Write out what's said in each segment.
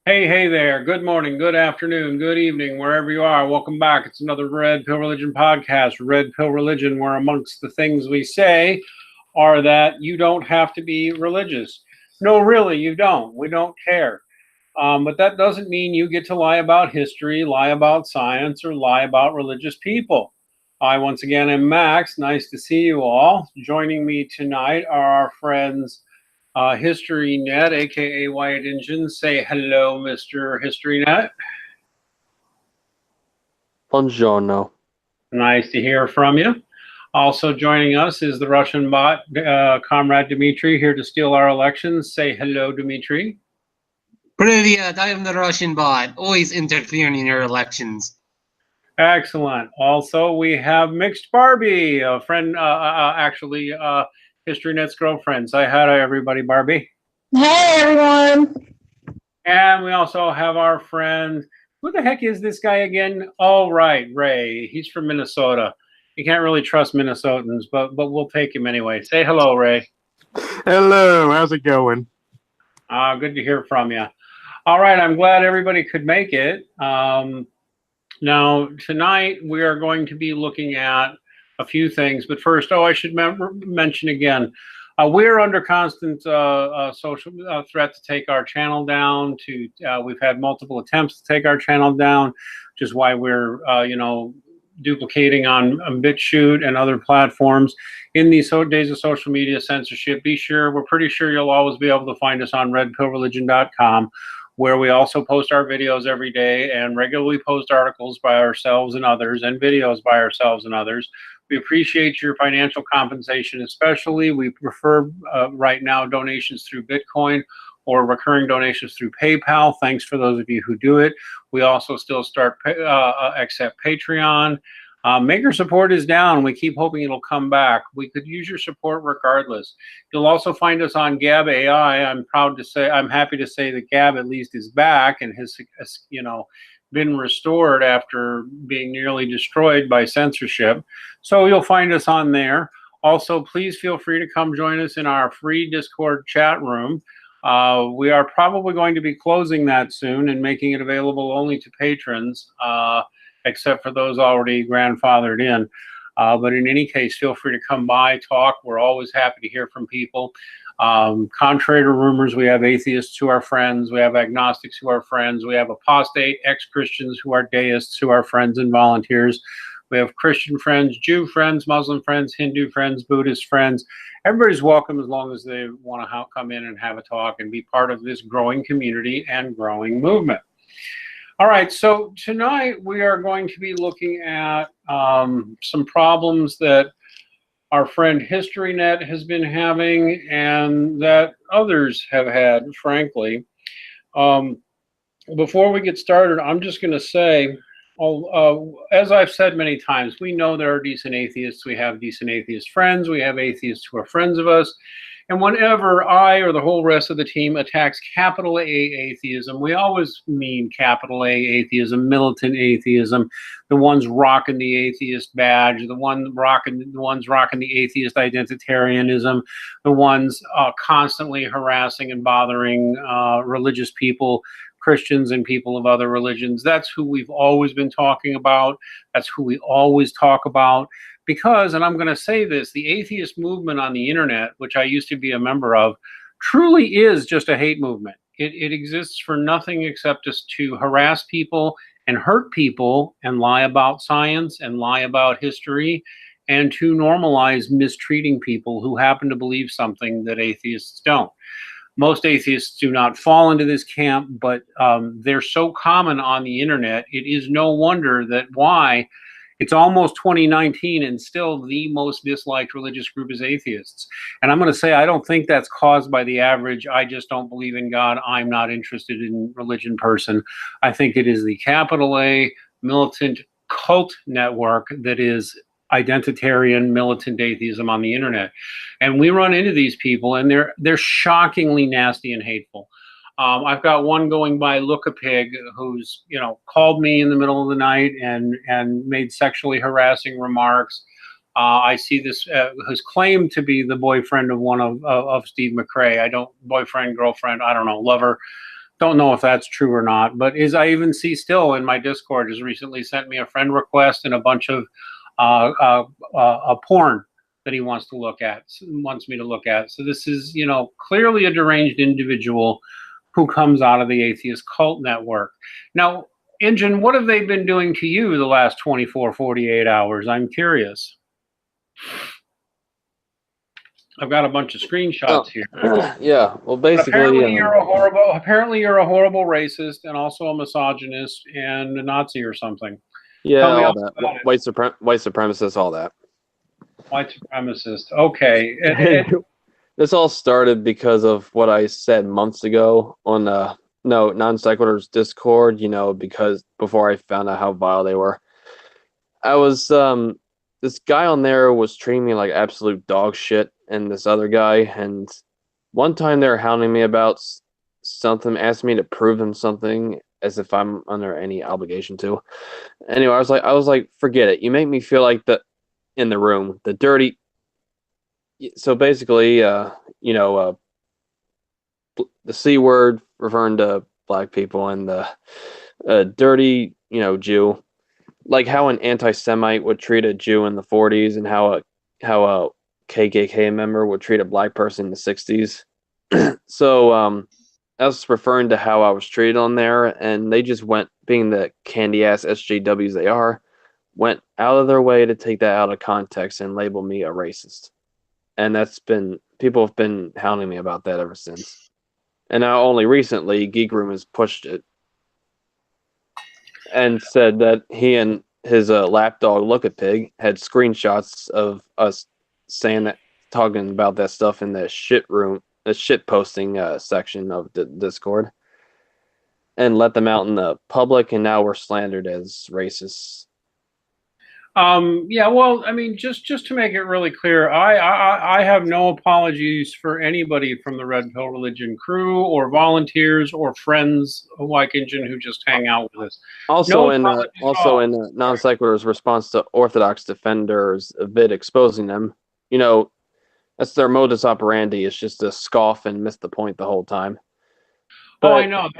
Hey there. Good morning, good afternoon, good evening, wherever you are. Welcome back. It's another Red Pill Religion podcast. Red Pill Religion, where amongst the things we say are that you don't have to be religious. No, really, you don't. We don't care. But that doesn't mean you get to lie about history, lie about science, or lie about religious people. I, once again, am Max. Nice to see you all. Joining me tonight are our friends HistoryNet, aka Wyatt Engine. Say hello, Mr. HistoryNet. Buongiorno. Nice to hear from you. Also joining us is the Russian bot, Comrade Dmitry, here to steal our elections. Say hello, Dmitry. Привет, I am the Russian bot, always interfering in your elections. Excellent. Also, we have Mixed Barbie, a friend, actually, HistoryNet's girlfriend. Say hi to everybody, Barbie. Hey, everyone. And we also have our friend, who the heck is this guy again? Oh, right, Ray. He's from Minnesota. You can't really trust Minnesotans, but we'll take him anyway. Say hello, Ray. Hello, how's it going? Good to hear from you. All right, I'm glad everybody could make it. Now, tonight we are going to be looking at a few things, but first, I should mention again, we're under constant social threat to take our channel down. We've had multiple attempts to take our channel down, which is why we're, duplicating on BitChute and other platforms. In these days of social media censorship, we're pretty sure you'll always be able to find us on RedPillReligion.com, where we also post our videos every day and regularly post articles by ourselves and others and videos by ourselves and others. We appreciate your financial compensation, especially. We prefer right now donations through Bitcoin or recurring donations through PayPal. Thanks for those of you who do it. We also still accept Patreon. Maker support is down. We keep hoping it'll come back. We could use your support regardless. You'll also find us on Gab AI. I'm happy to say that Gab at least is back and has, been restored after being nearly destroyed by censorship. So you'll find us on there. Also, please feel free to come join us in our free Discord chat room. We are probably going to be closing that soon and making it available only to patrons, except for those already grandfathered in. But in any case, feel free to come by, talk. We're always happy to hear from people. Contrary to rumors, we have atheists who are friends. We have agnostics who are friends. We have apostate ex-Christians who are deists who are friends and volunteers. We have Christian friends, Jew friends, Muslim friends, Hindu friends, Buddhist friends. Everybody's welcome as long as they want to come in and have a talk and be part of this growing community and growing movement. All right, so tonight we are going to be looking at some problems that our friend HistoryNet has been having and that others have had, frankly. Before we get started, I'm just going to say, as I've said many times, we know there are decent atheists. We have decent atheist friends. We have atheists who are friends of us. And whenever I or the whole rest of the team attacks capital A atheism, we always mean capital A atheism, militant atheism, the ones rocking the atheist badge, the ones rocking the atheist identitarianism, the ones constantly harassing and bothering religious people, Christians and people of other religions. That's who we've always been talking about. That's who we always talk about. Because, and I'm going to say this, the atheist movement on the internet, which I used to be a member of, truly is just a hate movement. It exists for nothing except just to harass people and hurt people and lie about science and lie about history and to normalize mistreating people who happen to believe something that atheists don't. Most atheists do not fall into this camp, but they're so common on the internet. It is no wonder that why it's almost 2019 and still the most disliked religious group is atheists. And I'm going to say, I don't think that's caused by the average, I just don't believe in God, I'm not interested in religion person. I think it is the capital A militant cult network that is identitarian militant atheism on the internet. And we run into these people and they're shockingly nasty and hateful. I've got one going by Look a Pig who's, called me in the middle of the night and made sexually harassing remarks. I see this who's claimed to be the boyfriend of one of Steve McRae. Boyfriend, girlfriend, I don't know, lover. don't know if that's true or not, but is I even see still in my Discord has recently sent me a friend request and a bunch of porn that he wants to look at, wants me to look at. So this is, you know, clearly a deranged individual who comes out of the atheist cult network. Now, Injun, what have they been doing to you the last 24, 48 hours? I'm curious. I've got a bunch of screenshots here. Yeah, well, But basically, apparently you're a horrible racist and also a misogynist and a Nazi or something. yeah, Tell me all all that about it. white supremacists, all that. White supremacist. Okay. This all started because of what I said months ago on Non Sequitur's Discord. You know, because before I found out how vile they were, I was this guy on there was treating me like absolute dog shit, and this other guy. And one time they were hounding me about something, asked me to prove them something, as if I'm under any obligation to. Anyway, I was like, forget it. You make me feel like in the room, the dirty. So basically, you know, the C word referring to black people and the dirty, you know, Jew, like how an anti-Semite would treat a Jew in the 40s and how a KKK member would treat a black person in the 60s. So I was referring to how I was treated on there, and they just went, being the candy ass SJWs they are, went out of their way to take that out of context and label me a racist. And people have been hounding me about that ever since. And now only recently, Geek Room has pushed it and said that he and his lapdog Look-a-Pig had screenshots of us saying that, talking about that stuff in the shit room, the shit posting section of the Discord, and let them out in the public, and now we're slandered as racists. Yeah, well, I mean, just to make it really clear, I have no apologies for anybody from the Red Pill Religion crew or volunteers or friends like Injun who just hang out with us. Also, in apologies Non Sequitur's response to Orthodox defenders' vid exposing them, you know, that's their modus operandi. It's just to scoff and miss the point the whole time. Oh, I know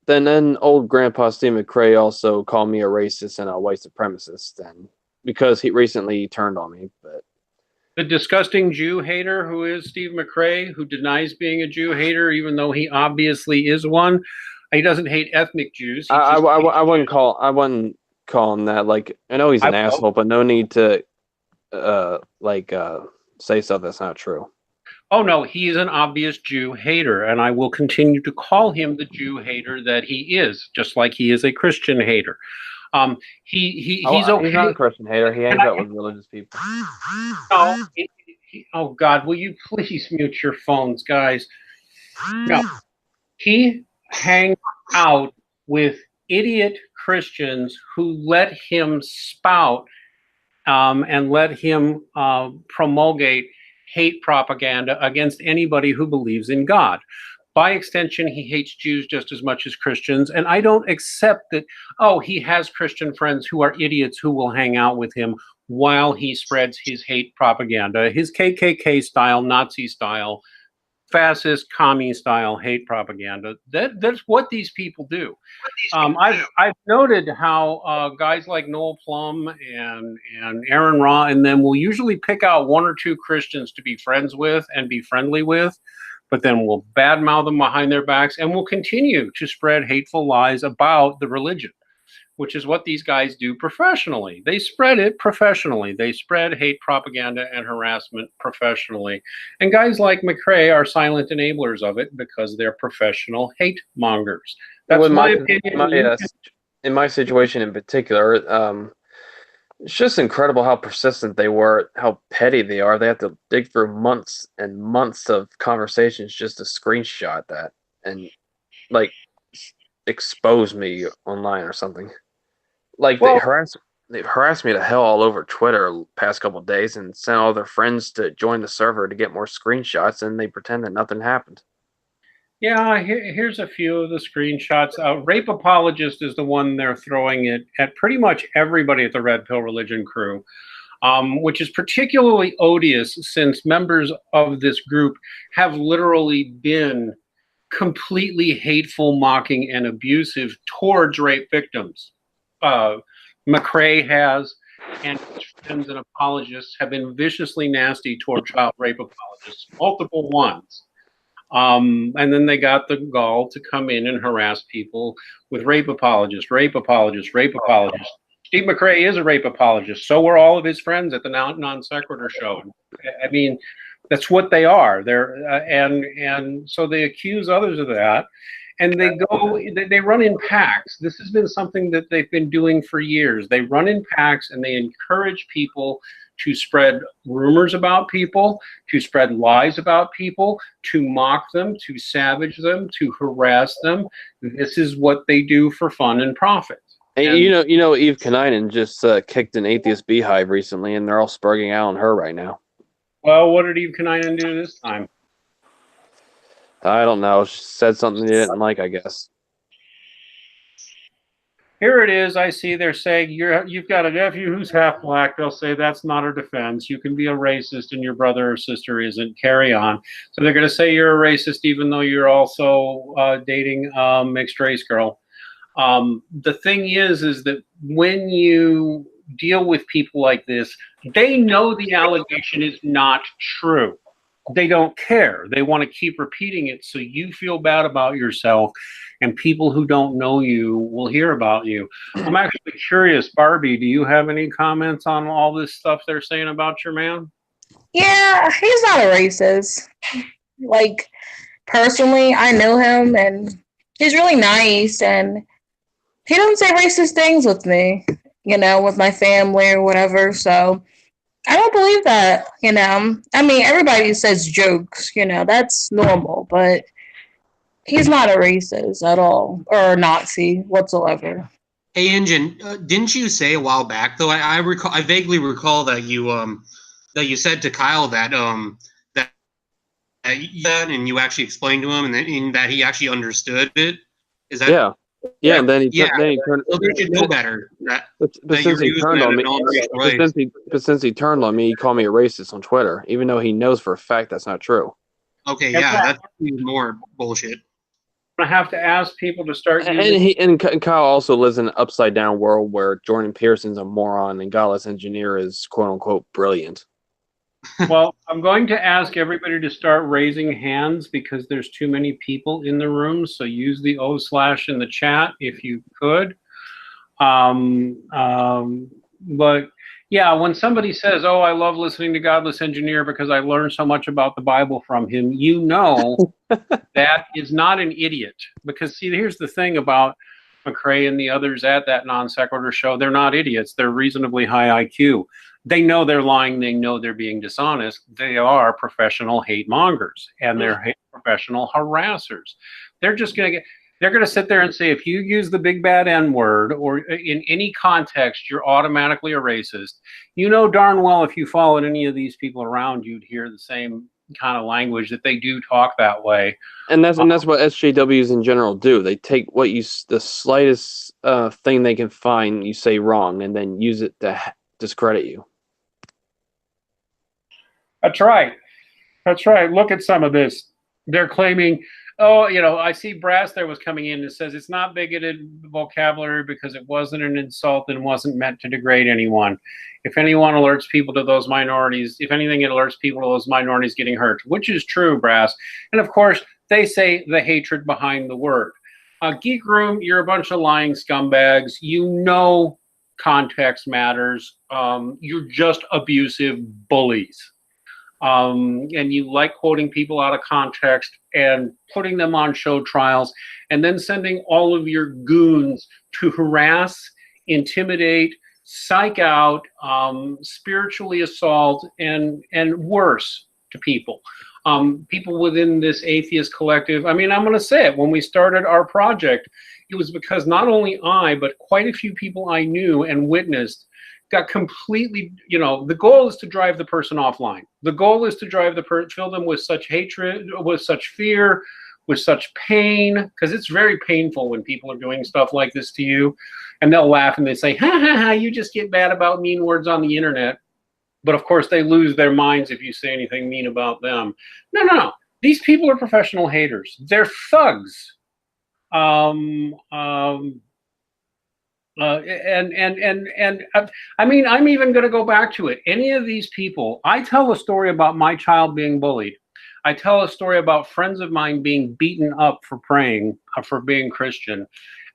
Then old Grandpa Steve McRae also called me a racist and a white supremacist, and because he recently turned on me. But the disgusting Jew hater who is Steve McRae, who denies being a Jew hater even though he obviously is one. He doesn't hate ethnic Jews. I wouldn't call him that. Like, I know he's an asshole, but no need to say stuff that's not true. Oh, no, he is an obvious Jew hater, and I will continue to call him the Jew hater that he is, just like he is a Christian hater. He's okay. He's not a Christian hater. He hangs out with religious people. No, oh, God, will you please mute your phones, guys? No, he hangs out with idiot Christians who let him spout and let him promulgate hate propaganda against anybody who believes in God. By extension, he hates Jews just as much as Christians, and I don't accept that, oh, he has Christian friends who are idiots who will hang out with him while he spreads his hate propaganda, his KKK style, Nazi style, fascist, commie style hate propaganda. That's what these people do. I've noted how guys like Noel Plum and Aaron Ra and them will usually pick out one or two Christians to be friends with and be friendly with, but then we'll badmouth them behind their backs and will continue to spread hateful lies about the religion, which is what these guys do professionally. They spread it professionally. They spread hate propaganda and harassment professionally. And guys like McRae are silent enablers of it because they're professional hate mongers. That's my opinion. In my situation in particular, it's just incredible how persistent they were, how petty they are. They have to dig through months and months of conversations just to screenshot that and, like, expose me online or something. Like, they've harassed me to hell all over Twitter the past couple of days and sent all their friends to join the server to get more screenshots, and they pretend that nothing happened. Yeah, here's a few of the screenshots. Rape apologist is the one they're throwing it at pretty much everybody at the Red Pill Religion crew, which is particularly odious since members of this group have literally been completely hateful, mocking, and abusive towards rape victims. McRae has, and his friends and apologists have been viciously nasty toward child rape apologists, multiple ones. And then they got the gall to come in and harass people with rape apologists, rape apologists, rape apologists. Steve McRae is a rape apologist. So were all of his friends at the Non Sequitur show. I mean, that's what they are. They're and so they accuse others of that, and they run in packs. This has been something that they've been doing for years. They run in packs and they encourage people to spread rumors about people, to spread lies about people, to mock them, to savage them, to harass them. This is what they do for fun and profit. And you know, Eve Kaninen just kicked an atheist beehive recently, and they're all spurging out on her right now. Well, what did Eve Kaninen do this time? I don't know. She said something they didn't like, I guess. Here it is. I see they're saying you've got a nephew who's half black. They'll say that's not a defense. You can be a racist and your brother or sister isn't. Carry on. So they're going to say you're a racist even though you're also dating a mixed race girl. The thing is that when you deal with people like this, they know the allegation is not true. They don't care. They want to keep repeating it so you feel bad about yourself, and people who don't know you will hear about you. I'm actually curious, Barbie, do you have any comments on all this stuff they're saying about your man? Yeah, he's not a racist. Like, personally, I know him, and he's really nice, and he doesn't say racist things with me, you know, with my family or whatever, so I don't believe that, you know. I mean, everybody says jokes, you know, that's normal, but he's not a racist at all, or a Nazi whatsoever. Hey, Engine, didn't you say a while back though? I vaguely recall that you said to Kyle that and you actually explained to him, and that he actually understood it. Is that? Yeah. Yeah, and then he turned. Well, they should know better. But since he turned on me, since he turned on me, he called me a racist on Twitter, even though he knows for a fact that's not true. Okay, yeah, that's even more bullshit. I have to ask people to start And Kyle also lives in an upside down world where Jordan Peterson's a moron and Godless Engineer is quote unquote brilliant. Well, I'm going to ask everybody to start raising hands because there's too many people in the room. So use the / in the chat if you could. But yeah, when somebody says, "Oh, I love listening to Godless Engineer because I learned so much about the Bible from him," you know that is not an idiot. Because see, here's the thing about McRae and the others at that Non Sequitur show: they're not idiots. They're reasonably high IQ. They know they're lying. They know they're being dishonest. They are professional hate mongers, and they're professional harassers. They're just going to get. They're going to sit there and say, if you use the big bad N word or in any context, you're automatically a racist. You know darn well if you followed any of these people around, you'd hear the same kind of language that they do talk that way. And that's what SJWs in general do. They take the slightest thing they can find, you say wrong, and then use it to discredit you. That's right. That's right. Look at some of this. They're claiming, oh, you know, I see Brass there was coming in and says it's not bigoted vocabulary because it wasn't an insult and wasn't meant to degrade anyone. If anyone alerts people to those minorities, if anything, it alerts people to those minorities getting hurt, which is true, Brass. And of course, they say the hatred behind the word. Geek Room, you're a bunch of lying scumbags. You know context matters. You're just abusive bullies. And you like quoting people out of context and putting them on show trials and then sending all of your goons to harass, intimidate, psych out, spiritually assault, and worse to people. People within this atheist collective. I mean, I'm going to say it. When we started our project, it was because not only I, but quite a few people I knew and witnessed got completely, you know, the goal is to drive the person offline. The goal is to drive the person, fill them with such hatred, with such fear, with such pain, because it's very painful when people are doing stuff like this to you, and they'll laugh and they say, ha ha ha, you just get mad about mean words on the internet. But of course they lose their minds if you say anything mean about them. No, These people are professional haters. They're thugs. And I mean, I'm even going to go back to it. Any of these people, I tell a story about my child being bullied. I tell a story about friends of mine being beaten up for praying, for being Christian,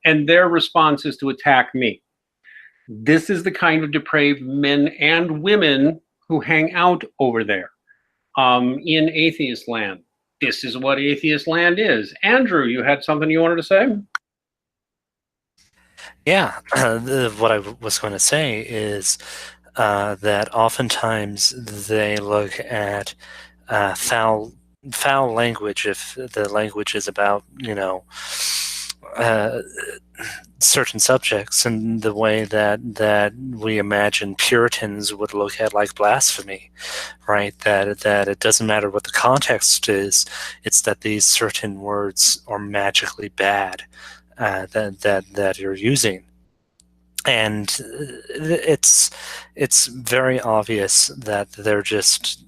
and their response is to attack me. This is the kind of depraved men and women who hang out over there in atheist land. This is what atheist land is. Andrew, you had something you wanted to say? Yeah, what I was going to say is that oftentimes they look at foul language if the language is about, you know, certain subjects in the way that we imagine Puritans would look at like blasphemy, right? That it doesn't matter what the context is, it's that these certain words are magically bad that you're using. And it's very obvious that they're just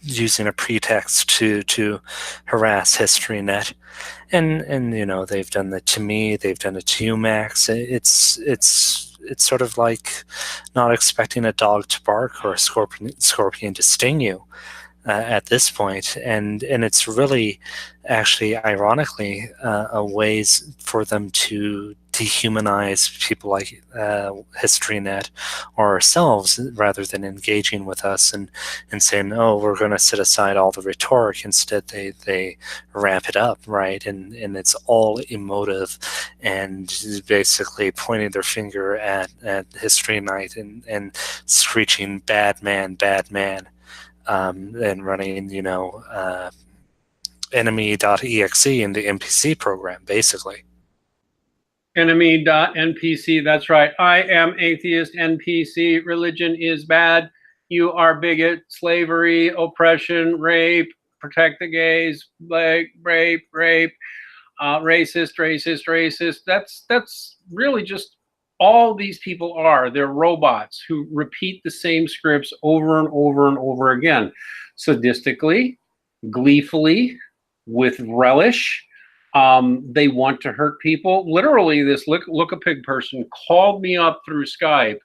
using a pretext to harass HistoryNet, and you know, they've done that to me, they've done it to you, Max. It's sort of like not expecting a dog to bark or a scorpion to sting you at this point, and it's really, actually, ironically, a ways for them to dehumanize people like HistoryNet or ourselves, rather than engaging with us and saying, oh, we're going to set aside all the rhetoric. Instead, they ramp it up, right? And it's all emotive and basically pointing their finger at HistoryNet and screeching, bad man, bad man. And running, you know, enemy.exe in the NPC program, basically. Enemy.npc, that's right. I am atheist NPC. Religion is bad. You are bigot, slavery, oppression, rape, protect the gays, like rape, racist. That's really just all these people are. They're robots who repeat the same scripts over and over and over again, sadistically, gleefully, with relish. They want to hurt people. Literally, this Look-a-Pig person called me up through Skype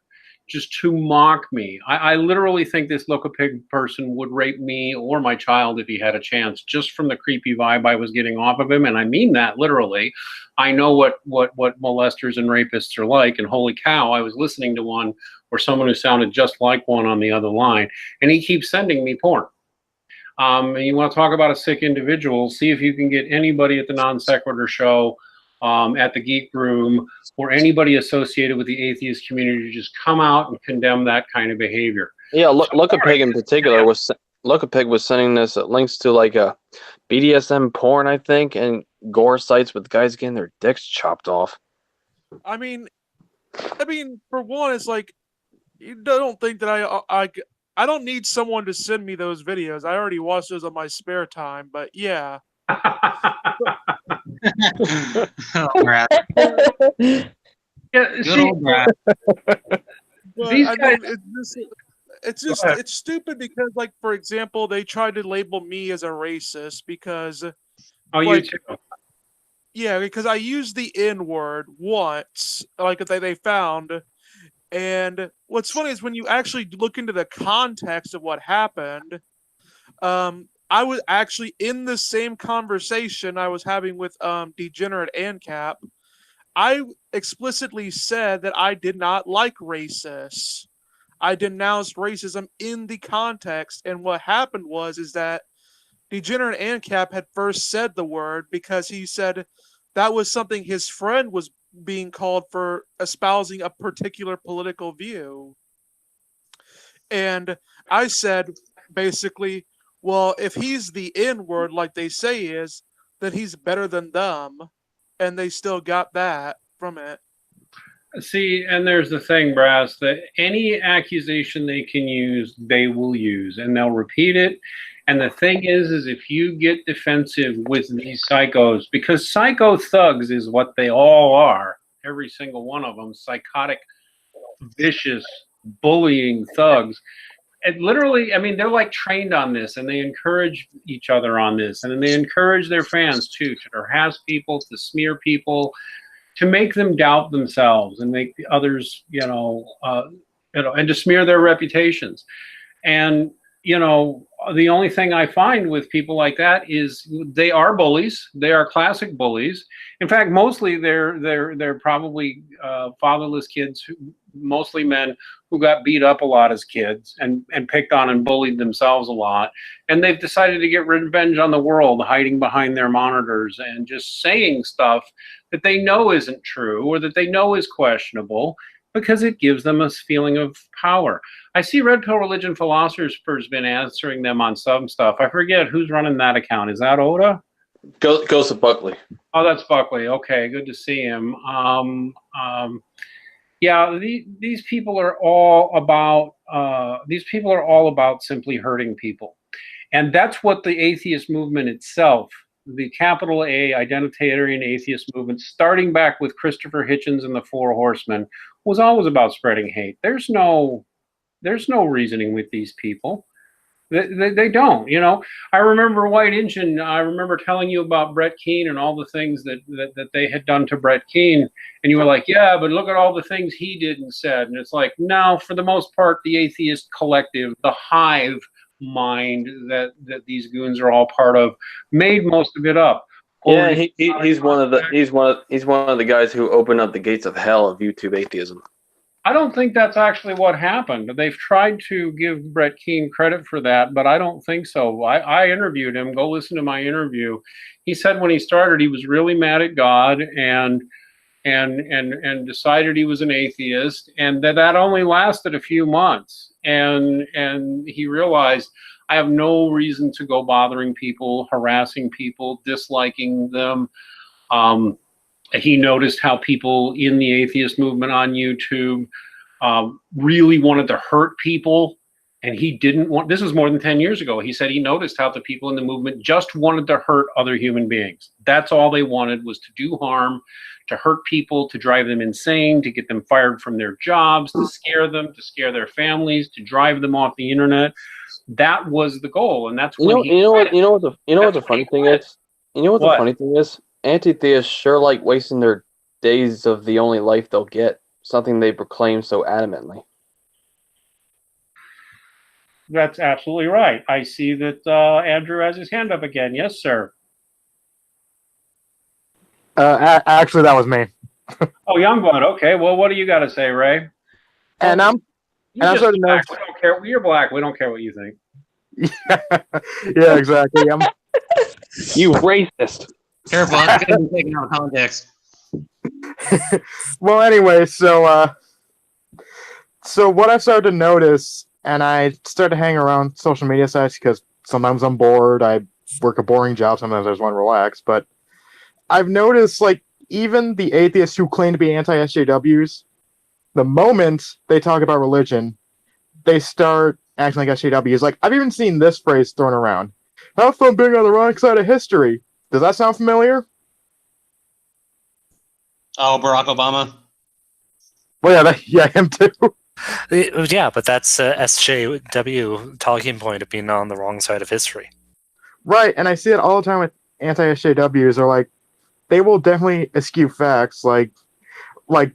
just to mock me. I literally think this Look-a-Pig person would rape me or my child if he had a chance, just from the creepy vibe I was getting off of him. And I mean that literally. I know what molesters and rapists are like, and holy cow, I was listening to one where someone who sounded just like one on the other line, and he keeps sending me porn. And you want to talk about a sick individual, see if you can get anybody at the Non Sequitur show, at the Geek Room, or anybody associated with the atheist community to just come out and condemn that kind of behavior. Yeah, Look-a-Pig in particular Look-a-Pig was sending us links to like a BDSM porn, I think, and gore sites with guys getting their dicks chopped off. I mean, for one, it's like, you don't think that I don't need someone to send me those videos. I already watch those on my spare time. But yeah. Oh, Brad. Yeah, Good old Brad. But, These I guys- mean, it's stupid because, like, for example, they tried to label me as a racist because, oh, like, you too. yeah, because I used the N-word once, like they found. And what's funny is when you actually look into the context of what happened, I was actually in the same conversation I was having with Degenerate ANCAP. I explicitly said that I did not like racists. I denounced racism in the context, and what happened is that Degenerate ANCAP had first said the word because he said that was something his friend was being called for espousing a particular political view. And I said, basically, well, if he's the N-word like they say he is, then he's better than them. And they still got that from it. See, and there's the thing, Brass, that any accusation they can use, they will use, and they'll repeat it. And the thing is if you get defensive with these psychos, because psycho thugs is what they all are, every single one of them, psychotic, vicious, bullying thugs. it literally, I mean, they're like trained on this, and they encourage each other on this, and then they encourage their fans too to harass people, to smear people, to make them doubt themselves and make the others, and to smear their reputations. And the only thing I find with people like that is they are bullies. They are classic bullies. In fact, mostly they're probably fatherless kids, mostly men who got beat up a lot as kids and picked on and bullied themselves a lot. And they've decided to get revenge on the world, hiding behind their monitors and just saying stuff that they know isn't true or that they know is questionable, because it gives them a feeling of power. I see Red Pill Religion Philosopher's been answering them on some stuff. I forget who's running that account. Is that Oda? Ghost of Buckley. Oh, that's Buckley. Okay, good to see him. Yeah, these people are all about simply hurting people, and that's what the atheist movement itself, the capital A identitarian atheist movement, starting back with Christopher Hitchens and the Four Horsemen, was always about spreading hate. There's no reasoning with these people. They don't. I remember White Engine. I remember telling you about Brett Keane and all the things that they had done to Brett Keane, and you were like, yeah, but look at all the things he did and said. And it's like, no, for the most part, the atheist collective, the hive mind that these goons are all part of, made most of it up. Yeah, he's one of the guys who opened up the gates of hell of YouTube atheism. I don't think that's actually what happened. They've tried to give Brett Keane credit for that, but I don't think so. I interviewed him. Go listen to my interview. He said when he started, he was really mad at God and decided he was an atheist, and that only lasted a few months. And he realized, I have no reason to go bothering people, harassing people, disliking them. He noticed how people in the atheist movement on YouTube really wanted to hurt people, and he didn't want. This was more than 10 years ago. He said he noticed how the people in the movement just wanted to hurt other human beings. That's all they wanted, was to do harm, to hurt people, to drive them insane, to get them fired from their jobs, to scare them, to scare their families, to drive them off the internet. That was the goal, and that's when you know what the funny thing is. You know what the funny thing is? Anti-theists sure like wasting their days of the only life they'll get, something they proclaim so adamantly. That's absolutely right. I see that Andrew has his hand up again. Yes, sir. Actually, that was me. Oh, Youngblood. Okay. Well, what do you got to say, Ray? And I'm sort of black. We don't care. You're black. We don't care what you think. Yeah, exactly. You racist. Careful, that's going to be taken out of context. Well, anyway, so what I started to notice, and I started to hang around social media sites because sometimes I'm bored. I work a boring job. Sometimes I just want to relax. But I've noticed, like, even the atheists who claim to be anti-SJWs, the moment they talk about religion, they start acting like SJWs. Like, I've even seen this phrase thrown around. Have fun being on the wrong side of history. Does that sound familiar? Oh, Barack Obama. Well, yeah, him too. Yeah, but that's SJW talking point of being on the wrong side of history. Right, and I see it all the time with anti-SJWs. Are like, they will definitely eschew facts. Like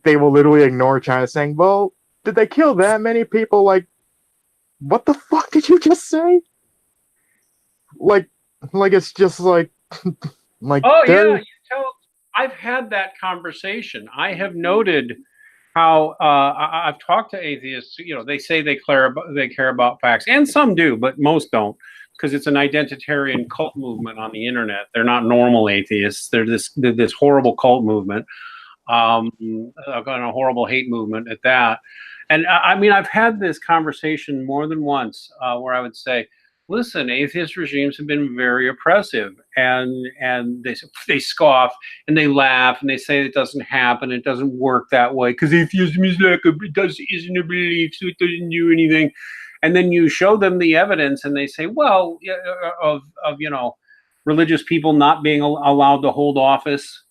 they will literally ignore China, saying, "Well, did they kill that many people?" Like, what the fuck did you just say? Like it's just like. Oh yeah, I've had that conversation. I have noted how I've talked to atheists. They say they care about facts, and some do, but most don't, because it's an identitarian cult movement on the internet. They're not normal atheists. They're this horrible cult movement, and a horrible hate movement at that. And I mean, I've had this conversation more than once where I would say, listen, atheist regimes have been very oppressive, and they scoff and they laugh and they say it doesn't happen, it doesn't work that way because atheism is isn't a belief, so it doesn't do anything. And then you show them the evidence, and they say, well, of religious people not being allowed to hold office,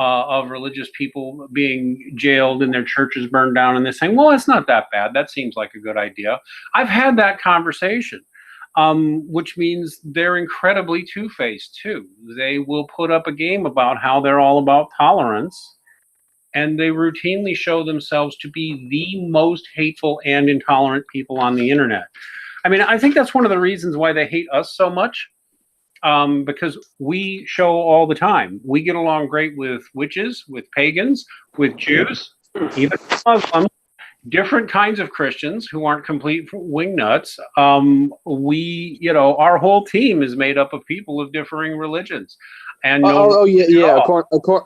of religious people being jailed and their churches burned down, and they're saying, well, it's not that bad. That seems like a good idea. I've had that conversation, which means they're incredibly two-faced too. They will put up a game about how they're all about tolerance, and they routinely show themselves to be the most hateful and intolerant people on the internet. I mean, I think that's one of the reasons why they hate us so much. Because we show all the time. We get along great with witches, with pagans, with Jews, even Muslims, different kinds of Christians who aren't complete wingnuts. Our whole team is made up of people of differing religions. And yeah.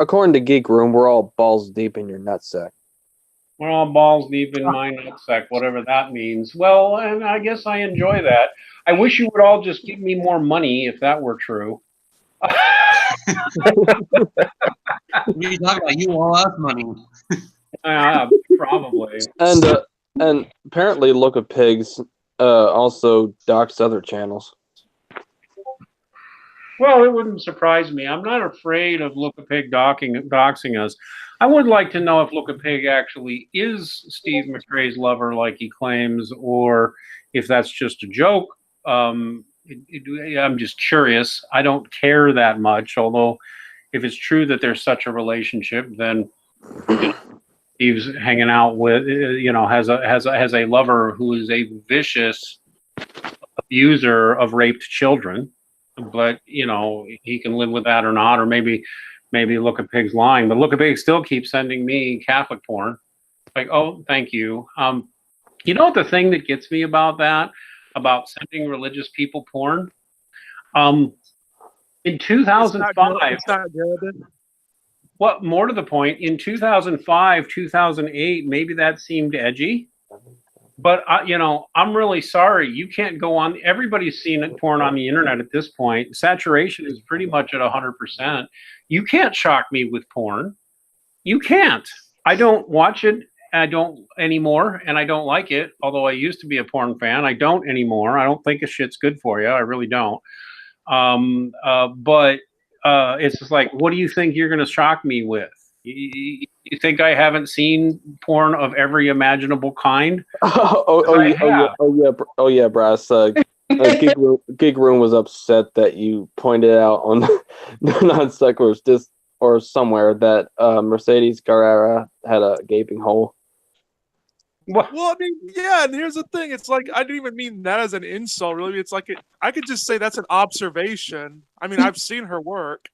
According to Geek Room, we're all balls deep in your nutsack. We're all balls deep in my nutsack, whatever that means. Well, and I guess I enjoy that. I wish you would all just give me more money if that were true. What are you talking about? You owe us money. Probably. And apparently Look of Pigs also docks other channels. Well, it wouldn't surprise me. I'm not afraid of Look a Pig doxing us. I would like to know if Look a Pig actually is Steve McRae's lover like he claims, or if that's just a joke. I'm just curious. I don't care that much, although if it's true that there's such a relationship, then Steve's hanging out with, has a lover who is a vicious abuser of raped children. But he can live with that or not, or maybe Look a Pig's lying. But Look a Pig still keeps sending me Catholic porn. Like, oh, thank you. You know what the thing that gets me about sending religious people porn? In 2005, it's not good. What more to the point? In 2005, 2008, maybe that seemed edgy. But I'm really sorry. You can't go on. Everybody's seen porn on the internet at this point. Saturation is pretty much at 100%. You can't shock me with porn. You can't. I don't watch it. I don't anymore, and I don't like it. Although I used to be a porn fan, I don't anymore. I don't think a shit's good for you. I really don't. But it's just like, what do you think you're going to shock me with? You think I haven't seen porn of every imaginable kind? Oh yeah, Brass. Gig Room was upset that you pointed out on Non Sequiturs or somewhere that Mercedes Carrera had a gaping hole. Well, I mean, yeah, and here's the thing. It's like, I didn't even mean that as an insult, really. It's like, I could just say that's an observation. I mean, I've seen her work.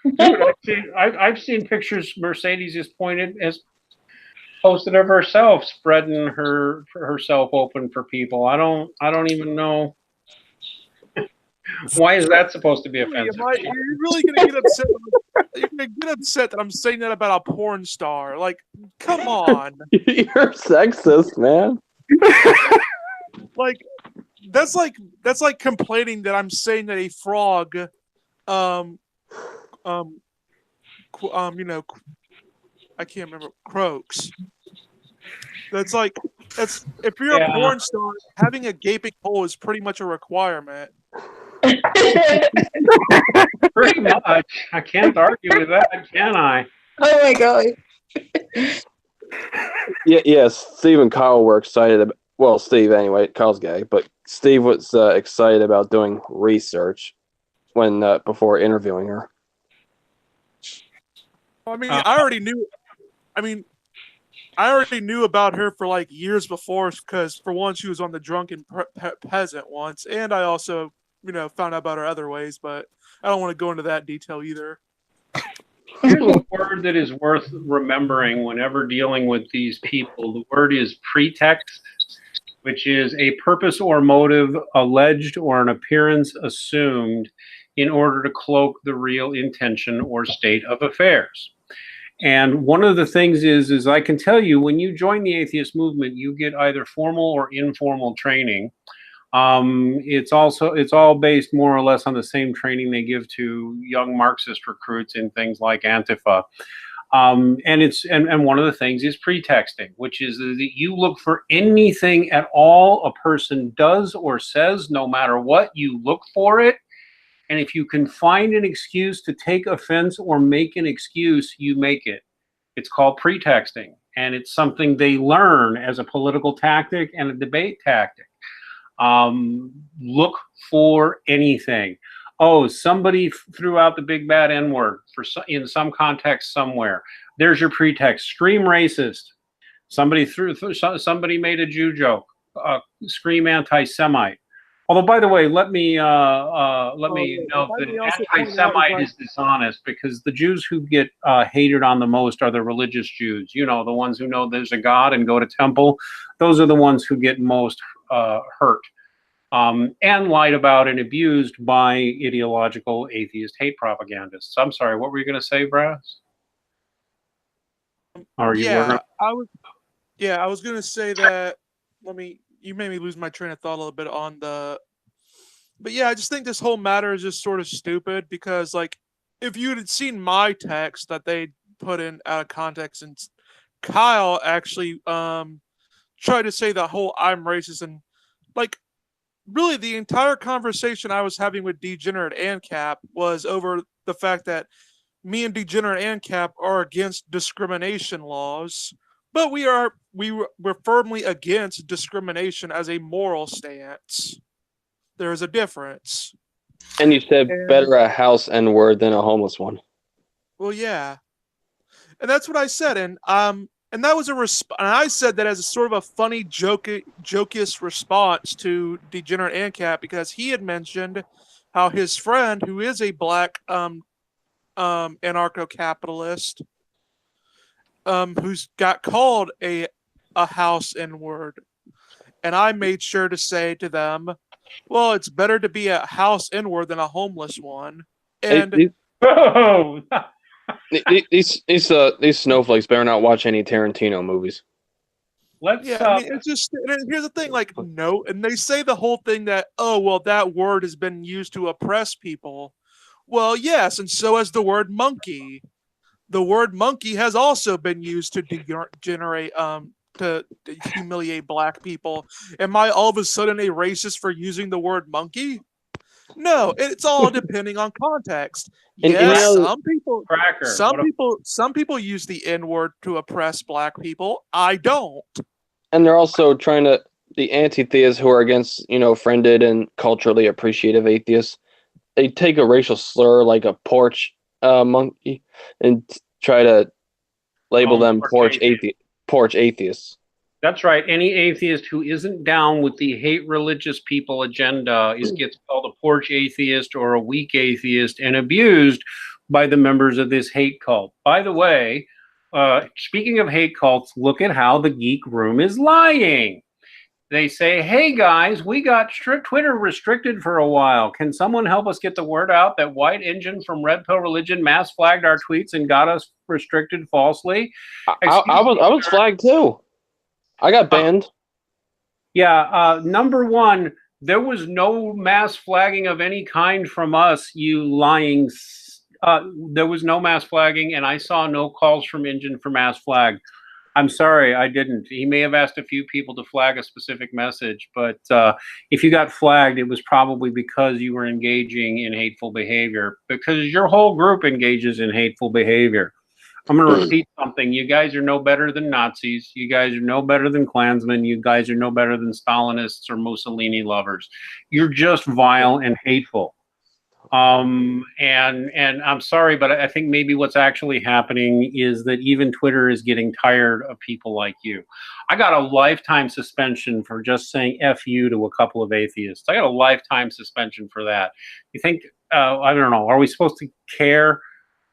Dude, I've seen pictures Mercedes has posted of herself, spreading herself open for people. I don't even know. Why is that supposed to be offensive? You're really gonna get upset? You're gonna get upset that I'm saying that about a porn star? Like, come on. You're sexist, man. Like, that's like complaining that I'm saying that a frog, I can't remember, croaks. That's if you're a porn star, having a gaping hole is pretty much a requirement. Pretty much. I can't argue with that, can I? Oh my god. Yes, Steve and Kyle were excited about, well, Steve anyway, Kyle's gay, but Steve was excited about doing research when before interviewing her. I mean, I already knew about her for like years before, because for one, she was on the Drunken Peasant once, and I also, found out about her other ways, but I don't want to go into that detail either. Here's a word that is worth remembering whenever dealing with these people. The word is pretext, which is a purpose or motive alleged or an appearance assumed in order to cloak the real intention or state of affairs. And one of the things is I can tell you, when you join the atheist movement, you get either formal or informal training. It's all based more or less on the same training they give to young Marxist recruits in things like Antifa. And one of the things is pretexting, which is that you look for anything at all a person does or says, no matter what, you look for it, And if you can find an excuse to take offense or make an excuse, you make it. It's called pretexting. And it's something they learn as a political tactic and a debate tactic. Look for anything. Oh, somebody threw out the big bad N-word in some context somewhere. There's your pretext. Scream racist. Somebody made a Jew joke. Scream anti-Semite. Although, by the way, let me note that anti-Semite is dishonest, because the Jews who get hated on the most are the religious Jews. You know, the ones who know there's a God and go to temple. Those are the ones who get most hurt and lied about and abused by ideological atheist hate propagandists. I'm sorry, what were you going to say, Brass? I was going to say that. You made me lose my train of thought a little bit on the. But yeah, I just think this whole matter is just sort of stupid, because, like, if you had seen my text that they put in out of context, and Kyle actually tried to say the whole "I'm racist," and, like, really the entire conversation I was having with Degenerate and Cap was over the fact that me and Degenerate and Cap are against discrimination laws, but we're firmly against discrimination as a moral stance. There's a difference. And you said better a house N-word than a homeless one. Well, yeah, and that's what I said, and that was and I said that as a sort of a funny, jokiest response to Degenerate ANCAP, because he had mentioned how his friend, who is a black anarcho-capitalist, who's got called a house N-word, and I made sure to say to them, well, it's better to be a house N-word than a homeless one. And these snowflakes better not watch any Tarantino movies. It's just, and here's the thing, like, no, and they say the whole thing that, oh, well, that word has been used to oppress people. Well, yes, and so has the word monkey. The word monkey has also been used to degenerate, to humiliate black people. Am I all of a sudden a racist for using the word monkey? No, it's all depending on context. Yes, some people use the N-word to oppress black people. I don't. And they're also trying to, the anti-theists who are against, friended and culturally appreciative atheists, they take a racial slur like a porch monkey and try to label them porch atheists. That's right. Any atheist who isn't down with the hate religious people agenda gets called a porch atheist or a weak atheist and abused by the members of this hate cult. By the way, speaking of hate cults, look at how the Geek Room is lying. They say, hey guys, we got Twitter restricted for a while. Can someone help us get the word out that White Engine from RedPillReligion mass flagged our tweets and got us restricted falsely? I was flagged too. I got banned. Number one, there was no mass flagging of any kind from us, you lying. There was no mass flagging, and I saw no calls from Engine for mass flag. I'm sorry, I didn't. He may have asked a few people to flag a specific message, but if you got flagged, it was probably because you were engaging in hateful behavior, because your whole group engages in hateful behavior. I'm going to repeat something. You guys are no better than Nazis. You guys are no better than Klansmen. You guys are no better than Stalinists or Mussolini lovers. You're just vile and hateful. And I'm sorry, but I think maybe what's actually happening is that even Twitter is getting tired of people like you. I got a lifetime suspension for just saying F you to a couple of atheists. I got a lifetime suspension for that. You think, I don't know, are we supposed to care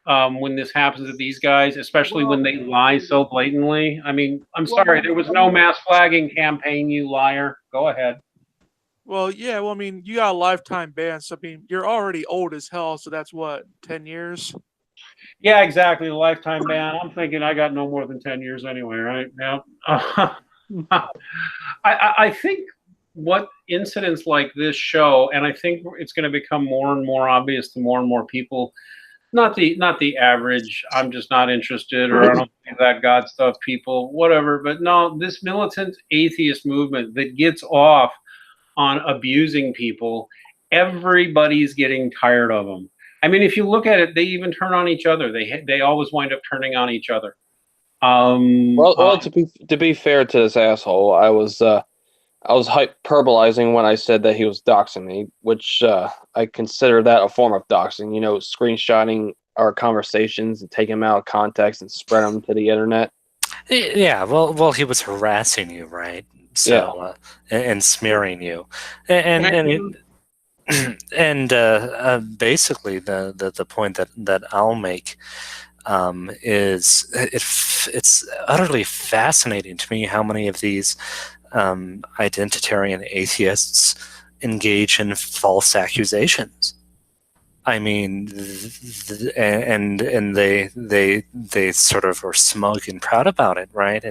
when this happens to these guys, especially when they lie so blatantly? I mean, I'm sorry, there was no mass flagging campaign, you liar. Go ahead. Well, yeah, I mean, you got a lifetime ban, so I mean, you're already old as hell, so that's what, 10 years? Yeah, exactly, the lifetime ban. I'm thinking I got no more than 10 years anyway, right? Yeah. I think what incidents like this show, and I think it's going to become more and more obvious to more and more people, not the average, I'm just not interested, or I don't think that God stuff people, whatever, but no, this militant atheist movement that gets off on abusing people Everybody's getting tired of them. I mean, if you look at it, they even turn on each other. They always wind up turning on each other. Well, to be fair to this asshole, I was hyperbolizing when I said that he was doxing me, which I consider that a form of doxing. You know, screenshotting our conversations and taking them out of context and spread them to the internet. Yeah, well, he was harassing you, right? So, and smearing you, and basically the point that I'll make is it's utterly fascinating to me how many of these identitarian atheists engage in false accusations. I mean, and they sort of are smug and proud about it, right?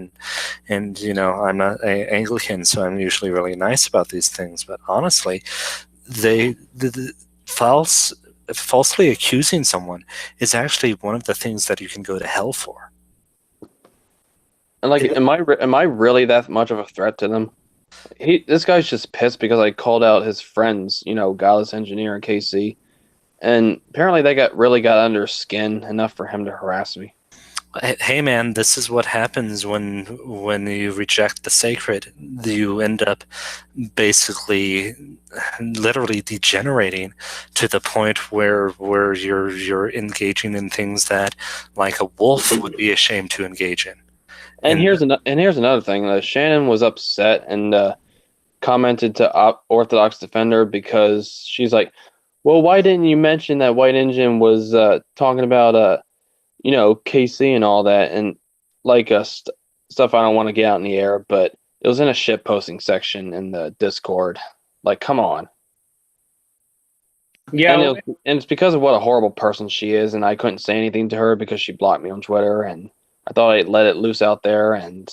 And you know, I'm not an Anglican, so I'm usually really nice about these things. But honestly, the falsely accusing someone is actually one of the things that you can go to hell for. And like, am I really that much of a threat to them? This guy's just pissed because I called out his friends, you know, Godless Engineer and KC. And apparently they really got under his skin enough for him to harass me. Hey man, this is what happens when you reject the sacred. You end up basically literally degenerating to the point where you're engaging in things that like a wolf would be ashamed to engage in. And here's another thing. Shannon was upset and commented to Orthodox Defender because she's like, well, why didn't you mention that White Engine was talking about, you know, KC and all that, and like stuff I don't want to get out in the air, but it was in a shit posting section in the Discord. Like, come on. Yeah, and it's because of what a horrible person she is, and I couldn't say anything to her because she blocked me on Twitter, and I thought I'd let it loose out there, and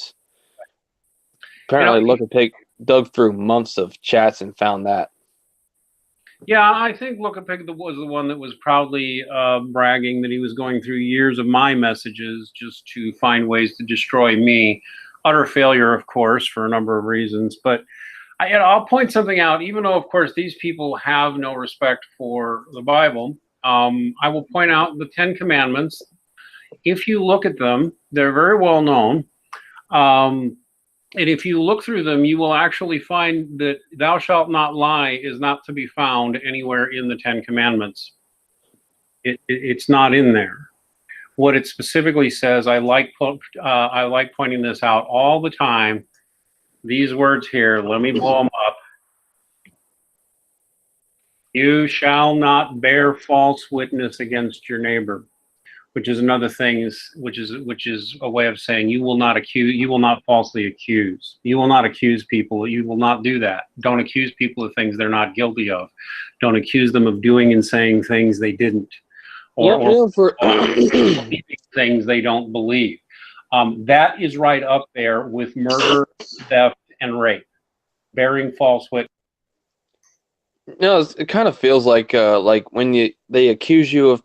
apparently Look a Pig dug through months of chats and found that. Yeah, I think Look a Pig was the one that was proudly bragging that he was going through years of my messages just to find ways to destroy me. Utter failure, of course, for a number of reasons. But I'll point something out. Even though, of course, these people have no respect for the Bible, I will point out the Ten Commandments. If you look at them, they're very well known. And if you look through them, you will actually find that thou shalt not lie is not to be found anywhere in the Ten Commandments. It's not in there. What it specifically says, I like pointing this out all the time. These words here, let me blow them up. You shall not bear false witness against your neighbor. Which is another thing, which is a way of saying you will not accuse, you will not falsely accuse. You will not accuse people. You will not do that. Don't accuse people of things they're not guilty of. Don't accuse them of doing and saying things they didn't, or things they don't believe. That is right up there with murder, theft, and rape, bearing false witness. No, it kind of feels like when they accuse you of.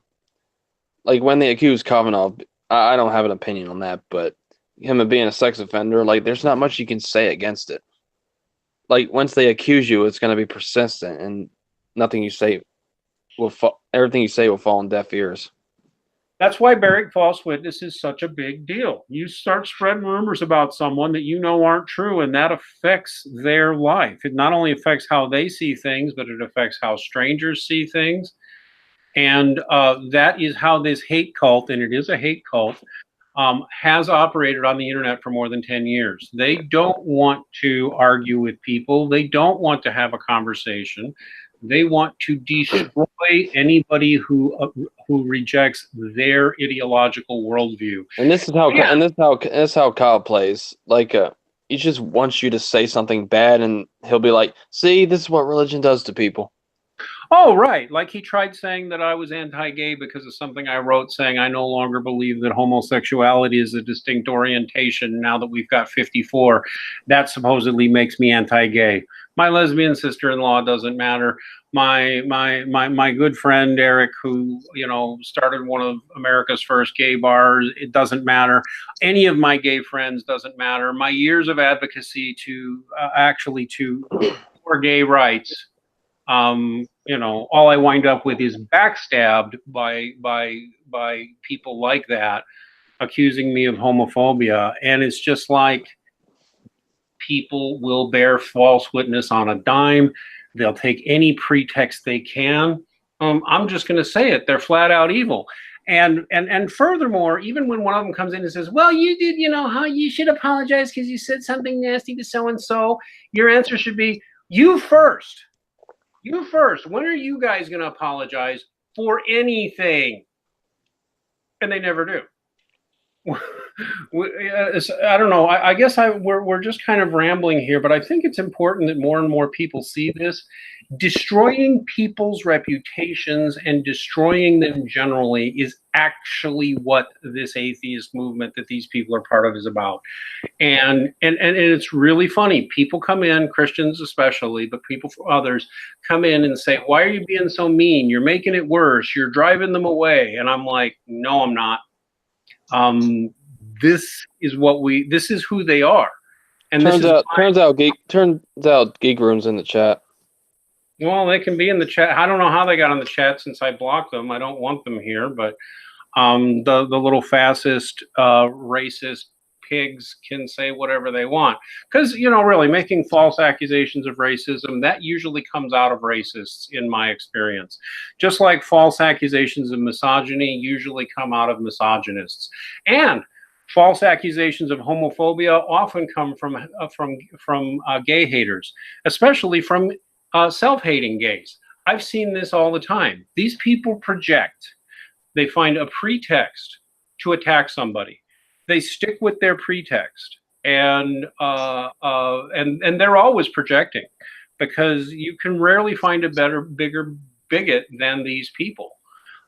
Like, when they accuse Kavanaugh, I don't have an opinion on that, but him of being a sex offender, like, there's not much you can say against it. Like, once they accuse you, it's going to be persistent, and nothing you say everything you say will fall on deaf ears. That's why bearing false witness is such a big deal. You start spreading rumors about someone that you know aren't true, and that affects their life. It not only affects how they see things, but it affects how strangers see things. And that is how this hate cult, and it is a hate cult, has operated on the internet for more than 10 years. They don't want to argue with people. They don't want to have a conversation. They want to destroy anybody who rejects their ideological worldview. And this is how Kyle plays. Like, he just wants you to say something bad, and he'll be like, "See, this is what religion does to people." Oh, right. Like he tried saying that I was anti-gay because of something I wrote saying I no longer believe that homosexuality is a distinct orientation now that we've got 54. That supposedly makes me anti-gay. My lesbian sister-in-law doesn't matter. My good friend Eric, who, you know, started one of America's first gay bars, it doesn't matter. Any of my gay friends doesn't matter. My years of advocacy for gay rights You know, all I wind up with is backstabbed by people like that, accusing me of homophobia. And it's just like, people will bear false witness on a dime. They'll take any pretext they can. I'm just going to say it. They're flat out evil. And furthermore, even when one of them comes in and says, well, you did, you know, how you should apologize because you said something nasty to so-and-so, your answer should be, you first. You first. When are you guys going to apologize for anything? And they never do. I don't know. I guess we're just kind of rambling here, but I think it's important that more and more people see this. Destroying people's reputations and destroying them generally is actually what this atheist movement that these people are part of is about. And it's really funny. People come in, Christians especially, but people for others come in and say, why are you being so mean? You're making it worse. You're driving them away. And I'm like, no, I'm not. This is who they are. And turns out Geek Room's in the chat. Well, they can be in the chat. I don't know how they got on the chat since I blocked them. I don't want them here, but the little fascist, racist pigs can say whatever they want. Because, you know, really making false accusations of racism, that usually comes out of racists in my experience. Just like false accusations of misogyny usually come out of misogynists. And false accusations of homophobia often come from gay haters, especially from self-hating gays. I've seen this all the time. These people project. They find a pretext to attack somebody. They stick with their pretext, and they're always projecting, because you can rarely find a bigger bigot than these people.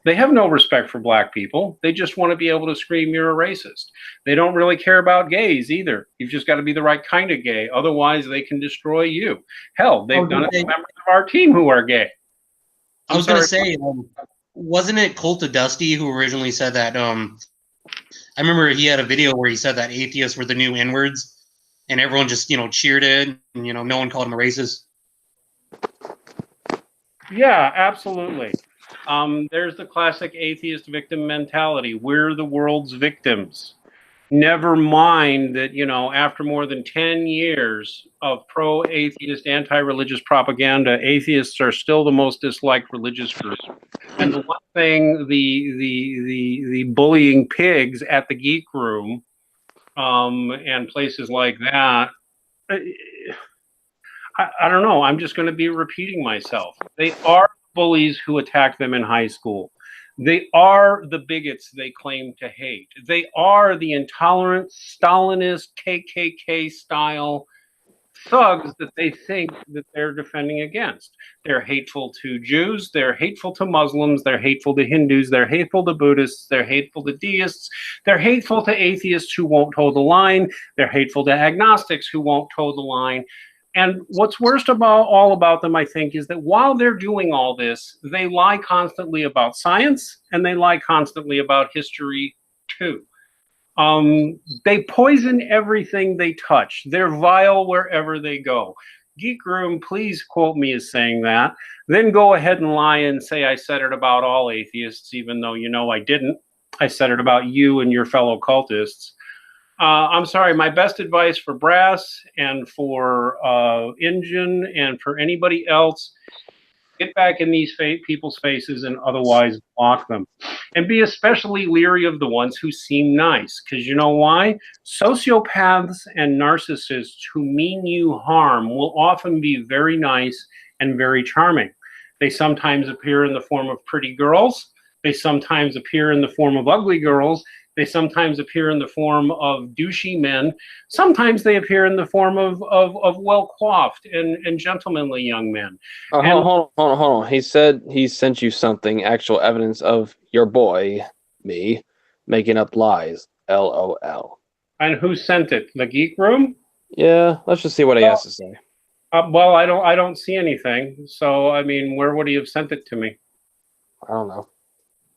They have no respect for black people. They just want to be able to scream, you're a racist. They don't really care about gays either. You've just got to be the right kind of gay. Otherwise, they can destroy you. Hell, they've done it to members of our team who are gay. I was going to say, wasn't it Cult of Dusty who originally said that? I remember he had a video where he said that atheists were the new N-words, and everyone just, you know, cheered it, and, you know, no one called him a racist. Yeah, absolutely. There's the classic atheist victim mentality. We're the world's victims. Never mind that, you know, after more than 10 years of pro-atheist, anti-religious propaganda, atheists are still the most disliked religious group. And the one thing the bullying pigs at the Geek Room and places like that, I don't know. I'm just going to be repeating myself. They are bullies who attack them in high school. They are the bigots they claim to hate. They are the intolerant, Stalinist, KKK-style thugs that they think that they're defending against. They're hateful to Jews. They're hateful to Muslims. They're hateful to Hindus. They're hateful to Buddhists. They're hateful to deists. They're hateful to atheists who won't toe the line. They're hateful to agnostics who won't toe the line. And what's worst about them, I think, is that while they're doing all this, they lie constantly about science, and they lie constantly about history, too. They poison everything they touch. They're vile wherever they go. Geek Room, please quote me as saying that. Then go ahead and lie and say I said it about all atheists, even though you know I didn't. I said it about you and your fellow cultists. I'm sorry, my best advice for Brass and for Engine and for anybody else, get back in these people's faces and otherwise block them. And be especially leery of the ones who seem nice, because you know why? Sociopaths and narcissists who mean you harm will often be very nice and very charming. They sometimes appear in the form of pretty girls. They sometimes appear in the form of ugly girls. They sometimes appear in the form of douchey men. Sometimes they appear in the form of well-coiffed and gentlemanly young men. Hold on. He said he sent you something, actual evidence of your boy, me, making up lies. LOL. And who sent it? The Geek Room? Yeah, let's just see what he has to say. Well, I don't see anything. So, I mean, where would he have sent it to me? I don't know.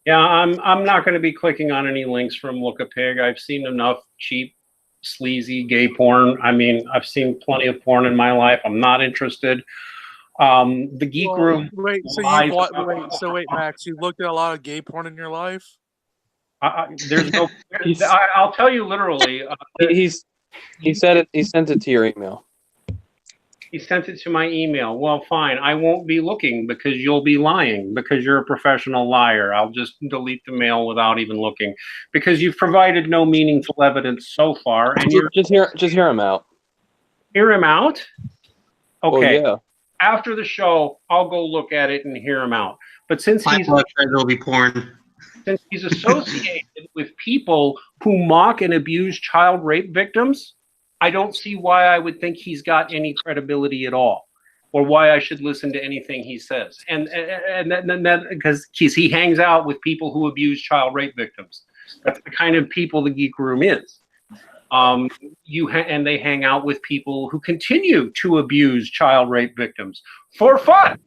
Yeah, I'm not going to be clicking on any links from Look a Pig. I've seen enough cheap, sleazy gay porn. I mean, I've seen plenty of porn in my life. I'm not interested. The geek Well, room. wait, so lies you about- wait, Max, you looked at a lot of gay porn in your life? There's no. I'll tell you literally. He said it. He sent it to your email. He sent it to my email. Well, fine. I won't be looking because you'll be lying because you're a professional liar. I'll just delete the mail without even looking because you've provided no meaningful evidence so far. And you're Just hear him out. hear him out. Okay. Well, yeah. After the show, I'll go look at it and hear him out. But since There'll be porn. since he's associated with people who mock and abuse child rape victims, I don't see why I would think he's got any credibility at all, or why I should listen to anything he says. And that because he hangs out with people who abuse child rape victims. That's the kind of people the geek room is. And they hang out with people who continue to abuse child rape victims for fun.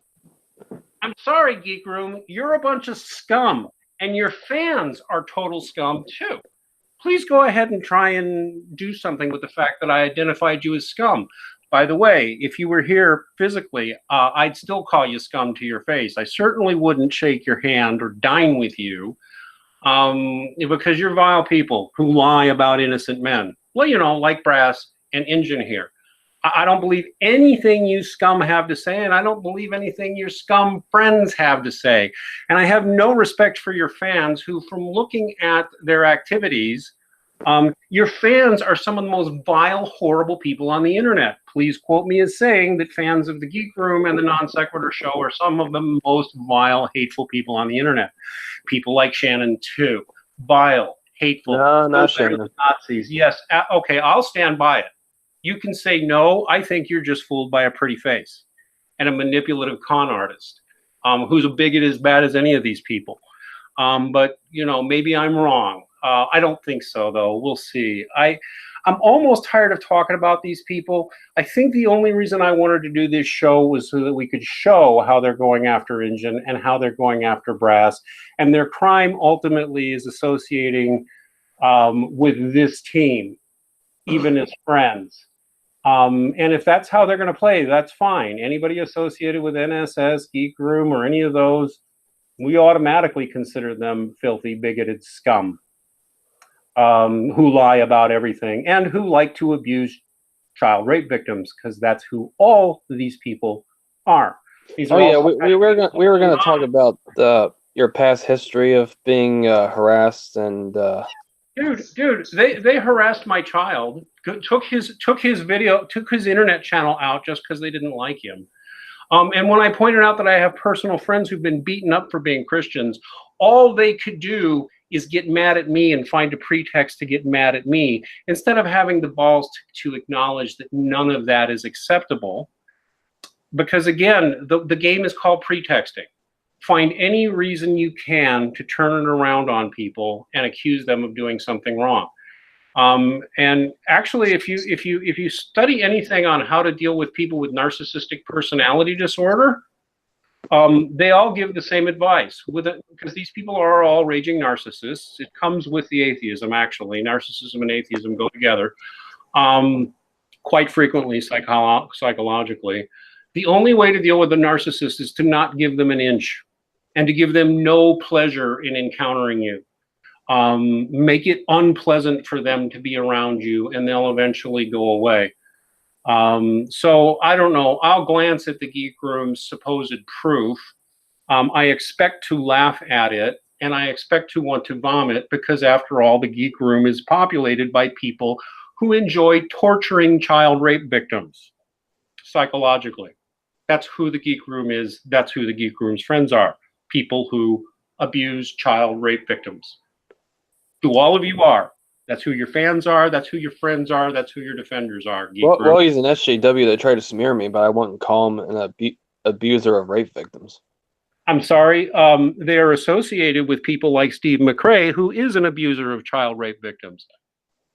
I'm sorry, geek room, you're a bunch of scum, and your fans are total scum too. Please go ahead and try and do something with the fact that I identified you as scum. By the way, if you were here physically, I'd still call you scum to your face. I certainly wouldn't shake your hand or dine with you because you're vile people who lie about innocent men. Well, you know, like Brass and Injun here. I don't believe anything you scum have to say, and I don't believe anything your scum friends have to say. And I have no respect for your fans who, from looking at their activities, your fans are some of the most vile, horrible people on the internet. Please quote me as saying that fans of the Geek Room and the Non Sequitur Show are some of the most vile, hateful people on the internet. People like Shannon, too. Vile, hateful. No, not Shannon. Nazis. Yes, okay, I'll stand by it. You can say, no, I think you're just fooled by a pretty face and a manipulative con artist who's a bigot as bad as any of these people. But, you know, maybe I'm wrong. I don't think so, though. We'll see. I'm almost tired of talking about these people. I think the only reason I wanted to do this show was so that we could show how they're going after Injun and how they're going after Brass. And their crime ultimately is associating with this team, even as friends. And if that's how they're going to play, that's fine. Anybody associated with NSS, Geek Room, or any of those, we automatically consider them filthy, bigoted scum who lie about everything and who like to abuse child rape victims, because that's who all these people are. We were going to talk about your past history of being harassed and. Dude, they harassed my child. Took his internet channel out just because they didn't like him. And when I pointed out that I have personal friends who've been beaten up for being Christians, all they could do is get mad at me and find a pretext to get mad at me instead of having the balls to acknowledge that none of that is acceptable. Because again, the game is called pretexting. Find any reason you can to turn it around on people and accuse them of doing something wrong. And actually, if you study anything on how to deal with people with narcissistic personality disorder, they all give the same advice because these people are all raging narcissists. It comes with the atheism, actually. Narcissism and atheism go together quite frequently psychologically. The only way to deal with a narcissist is to not give them an inch and to give them no pleasure in encountering you. Make it unpleasant for them to be around you, and they'll eventually go away. So I don't know. I'll glance at the Geek Room's supposed proof. I expect to laugh at it, and I expect to want to vomit because, after all, the Geek Room is populated by people who enjoy torturing child rape victims psychologically. That's who the Geek Room is. That's who the Geek Room's friends are. People who abuse child rape victims. Who all of you are. That's who your fans are. That's who your friends are. That's who your defenders are. Well, he's an SJW that tried to smear me, but I wouldn't call him an abuser of rape victims. I'm sorry. They are associated with people like Steve McRae, who is an abuser of child rape victims.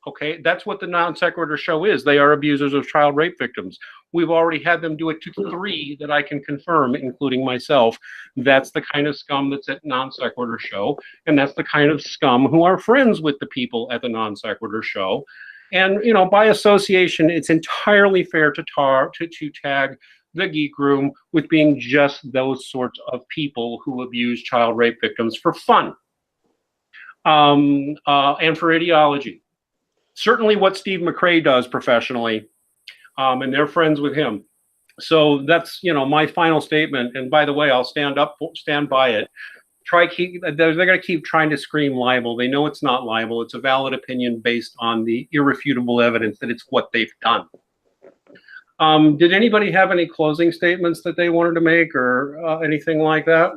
Okay, that's what the Non Sequitur Show is. They are abusers of child rape victims. We've already had them do it to 3 that I can confirm, including myself. That's the kind of scum that's at Non Sequitur Show, and that's the kind of scum who are friends with the people at the Non Sequitur Show. And, you know, by association, it's entirely fair to tag the Geek Room with being just those sorts of people who abuse child rape victims for fun and for ideology. Certainly what Steve McRae does professionally, and they're friends with him. So that's, my final statement. And by the way, I'll stand by it. They're going to keep trying to scream libel. They know it's not libel. It's a valid opinion based on the irrefutable evidence that it's what they've done. Did anybody have any closing statements that they wanted to make or anything like that?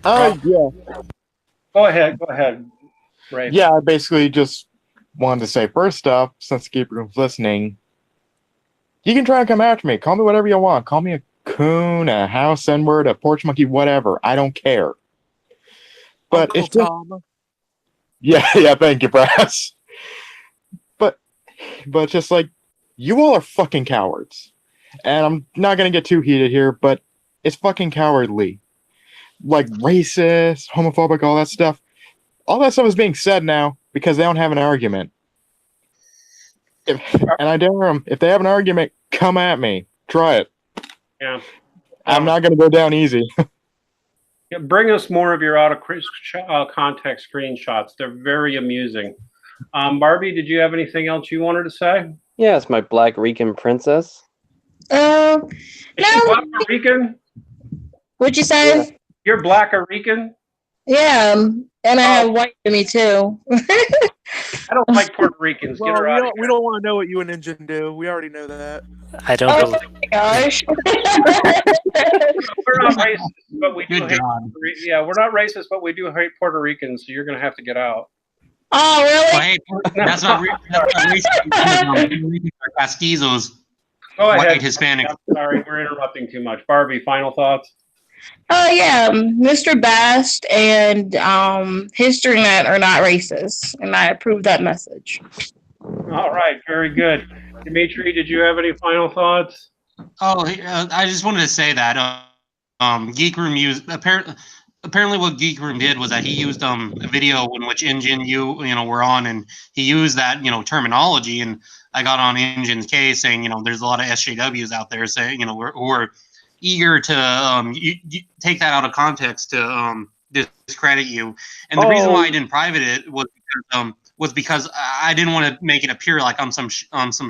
Yeah. Go ahead, Ray. Yeah, I basically just wanted to say, first off, since the Geek Room's listening, you can try and come after me. Call me whatever you want. Call me a coon, a house N-word, a porch monkey, whatever. I don't care. But Uncle it's just, Tom. yeah, thank you, Brass. But just like, you all are fucking cowards. And I'm not gonna get too heated here, but it's fucking cowardly. Like racist, homophobic, all that stuff. All that stuff is being said now because they don't have an argument. And I dare them, if they have an argument, come at me. Try it. Yeah. I'm not gonna go down easy. Yeah, bring us more of your out of context screenshots. They're very amusing. Barbie, did you have anything else you wanted to say? Yeah, it's my Black Rican princess. Is she Black Rican? What'd you say? Yeah. You're Black Rican? Yeah, and I have white in me too. I don't like Puerto Ricans. Get Well, her out of here. we don't want to know what you and Injun do. We already know that. I don't Oh believe. my gosh. We're not racist, but we do Good hate. God. Yeah, we're not racist, but we do hate Puerto Ricans. So you're going to have to get out. Oh, really? Well, hey, that's not racist. Castizos, Go ahead. white Hispanic. I'm sorry, we're interrupting too much. Barbie, final thoughts. Oh yeah, Mr. Bast and History Net are not racist, and I approve that message. All right, very good. Dimitri, did you have any final thoughts? Oh, I just wanted to say that Geek Room used apparently what Geek Room did was that he used a video in which Injun were on, and he used that terminology, and I got on Injun's case saying there's a lot of SJWs out there saying who are eager to take that out of context to discredit you, and the reason why I didn't private it was because I didn't want to make it appear like I'm some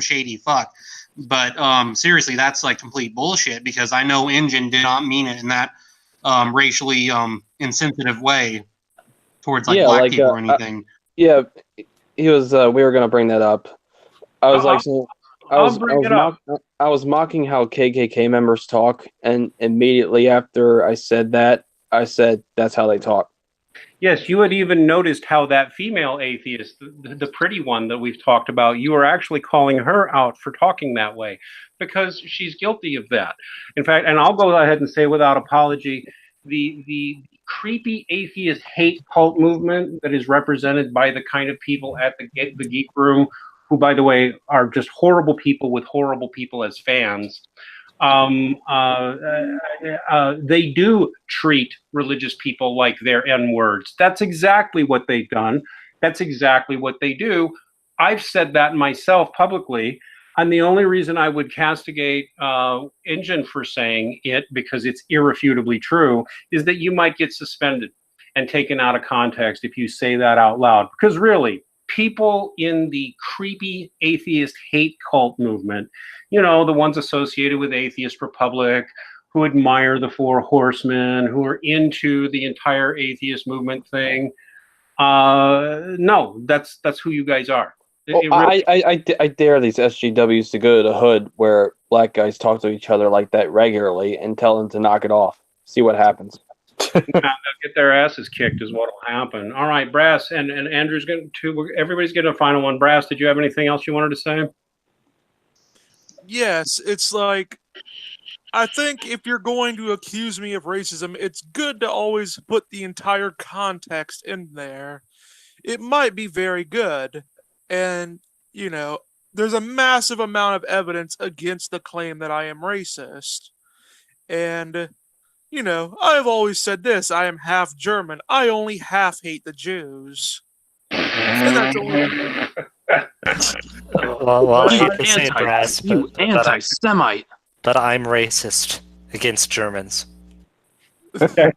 shady fuck. But seriously, that's like complete bullshit because I know Injun did not mean it in that racially insensitive way towards black people or anything. Yeah, he was. We were gonna bring that up. I was I was mocking how KKK members talk, and immediately after I said that, I said that's how they talk. Yes, you had even noticed how that female atheist, the pretty one that we've talked about, you were actually calling her out for talking that way because she's guilty of that. In fact, and I'll go ahead and say without apology, the creepy atheist hate cult movement that is represented by the kind of people at the Geek Room, who, by the way, are just horrible people with horrible people as fans. They do treat religious people like they're N-words. That's exactly what they've done. That's exactly what they do. I've said that myself publicly, and the only reason I would castigate Injun for saying it, because it's irrefutably true, is that you might get suspended and taken out of context if you say that out loud. Because really, people in the creepy atheist hate cult movement, the ones associated with Atheist Republic, who admire the Four Horsemen, who are into the entire atheist movement thing. No, that's who you guys are. I dare these SGWs to go to the hood where black guys talk to each other like that regularly and tell them to knock it off. See what happens. They'll get their asses kicked is what will happen. All right, Brass and Andrew's going to. Everybody's getting a final one. Brass, did you have anything else you wanted to say? Yes, it's like, I think if you're going to accuse me of racism, it's good to always put the entire context in there. It might be very good. And, there's a massive amount of evidence against the claim that I am racist. And, I've always said this, I am half German. I only half hate the Jews. And that's only... Well, I hate to say it, Brass, You but anti-Semite. but I'm racist against Germans. Okay.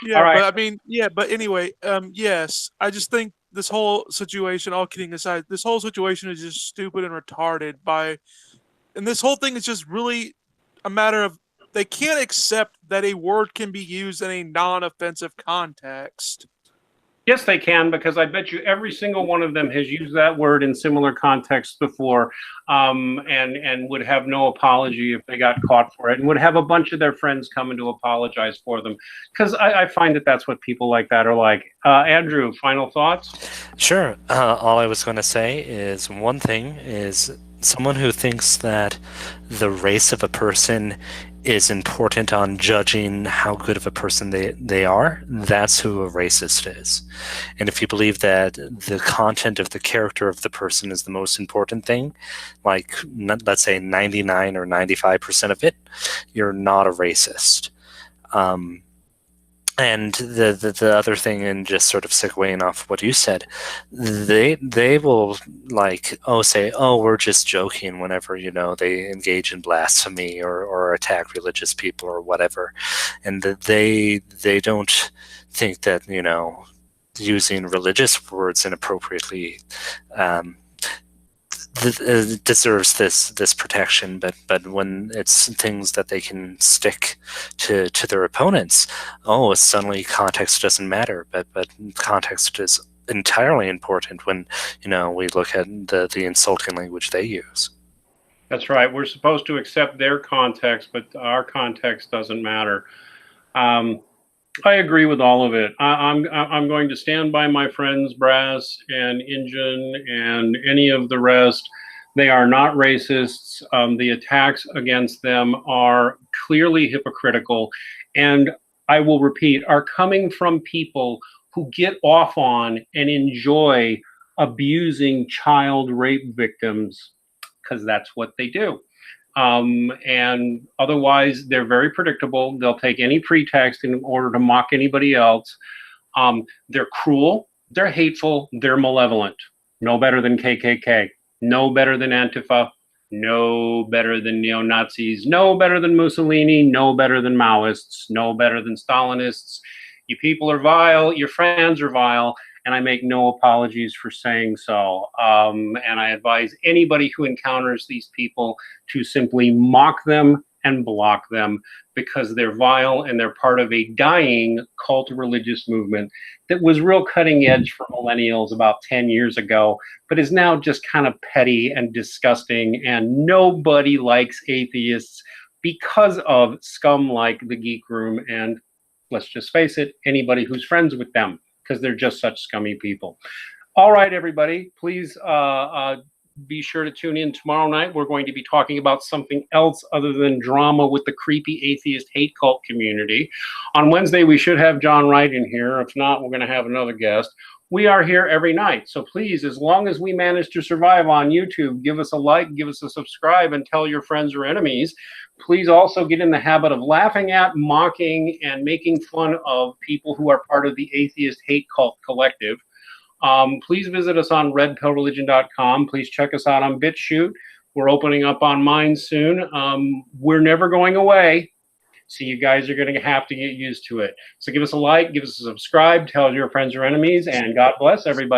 Yeah, All right. but I mean, yeah, but anyway, yes, I just think this whole situation, all kidding aside, this whole situation is just stupid and retarded and this whole thing is just really a matter of they can't accept that a word can be used in a non-offensive context. Yes, they can, because I bet you every single one of them has used that word in similar contexts before, and would have no apology if they got caught for it, and would have a bunch of their friends coming to apologize for them. Because I find that that's what people like that are like. Andrew, final thoughts? Sure. All I was going to say is one thing is someone who thinks that the race of a person is important on judging how good of a person they are, that's who a racist is. And if you believe that the content of the character of the person is the most important thing, like let's say 99 or 95% of it, you're not a racist. And the other thing, and just sort of segueing off what you said, they will say, oh, we're just joking whenever, they engage in blasphemy or attack religious people or whatever. And they don't think that, using religious words inappropriately deserves this protection, but when it's things that they can stick to their opponents, suddenly context doesn't matter. But context is entirely important when we look at the insulting language they use. That's right. We're supposed to accept their context, but our context doesn't matter. I agree with all of it. I'm going to stand by my friends Brass and Injun and any of the rest. They are not racists. The attacks against them are clearly hypocritical, and I will repeat, are coming from people who get off on and enjoy abusing child rape victims, because that's what they do. And otherwise, they're very predictable. They'll take any pretext in order to mock anybody else. They're cruel, they're hateful, they're malevolent. No better than KKK, no better than Antifa, no better than neo-Nazis, no better than Mussolini, no better than Maoists, no better than Stalinists. You people are vile, your friends are vile, and I make no apologies for saying so. And I advise anybody who encounters these people to simply mock them and block them, because they're vile and they're part of a dying cult religious movement that was real cutting edge for millennials about 10 years ago, but is now just kind of petty and disgusting, and nobody likes atheists because of scum like the Geek Room and, let's just face it, anybody who's friends with them, because they're just such scummy people. All right, everybody, please be sure to tune in tomorrow night. We're going to be talking about something else other than drama with the creepy atheist hate cult community. On Wednesday, we should have John Wright in here. If not, we're going to have another guest. We are here every night, so please, as long as we manage to survive on YouTube, give us a like, give us a subscribe, and tell your friends or enemies. Please also get in the habit of laughing at, mocking, and making fun of people who are part of the atheist hate cult collective. Please visit us on RedPillReligion.com. Please check us out on BitChute. We're opening up on mine soon. We're never going away, so you guys are going to have to get used to it. So give us a like, give us a subscribe, tell your friends or enemies, and God bless everybody.